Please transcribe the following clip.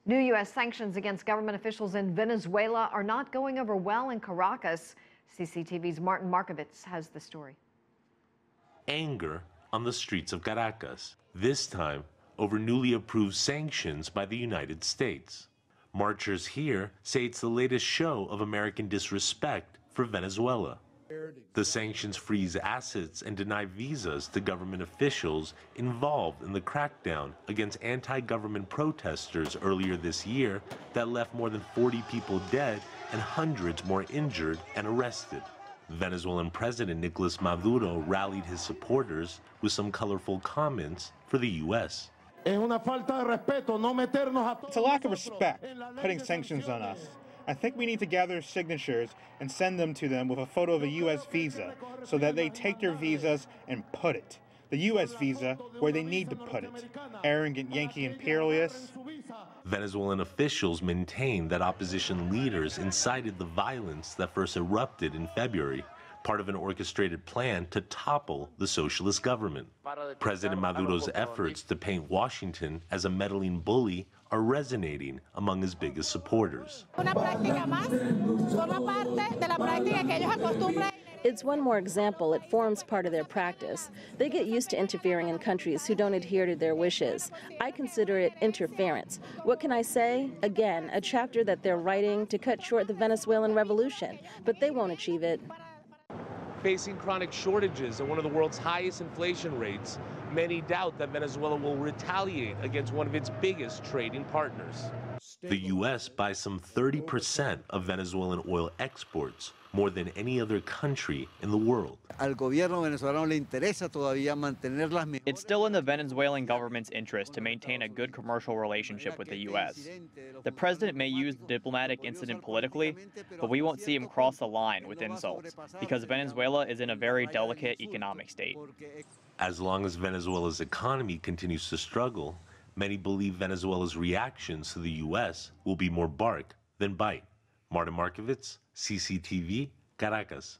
New U.S. sanctions against government officials in Venezuela are not going over well in Caracas. CCTV's Markovits has the story. Anger on the streets of Caracas, this time over newly approved sanctions by the United States. Marchers here say it's the latest show of American disrespect for Venezuela. The sanctions freeze assets and deny visas to government officials involved in the crackdown against anti-government protesters earlier this year that left more than 40 people dead and hundreds more injured and arrested. Venezuelan President Nicolas Maduro rallied his supporters with some colorful comments for the U.S. It's a lack of respect, putting sanctions on us. I think we need to gather signatures and send them to them with a photo of a U.S. visa so that they take their visas and put it. The U.S. visa where they need to put it. Arrogant Yankee imperialists. Venezuelan officials maintain that opposition leaders incited the violence that first erupted in February, part of an orchestrated plan to topple the socialist government. President Maduro's efforts to paint Washington as a meddling bully are resonating among his biggest supporters. It's one more example. It forms part of their practice. They get used to interfering in countries who don't adhere to their wishes. I consider it interference. What can I say? Again, a chapter that they're writing to cut short the Venezuelan revolution, but they won't achieve it. Facing chronic shortages and one of the world's highest inflation rates, many doubt that Venezuela will retaliate against one of its biggest trading partners. The U.S. buys some 30% of Venezuelan oil exports, more than any other country in the world. It's still in the Venezuelan government's interest to maintain a good commercial relationship with the U.S. The president may use the diplomatic incident politically, but we won't see him cross the line with insults, because Venezuela is in a very delicate economic state. As long as Venezuela's economy continues to struggle, many believe Venezuela's reactions to the U.S. will be more bark than bite. Markovits, CCTV, Caracas.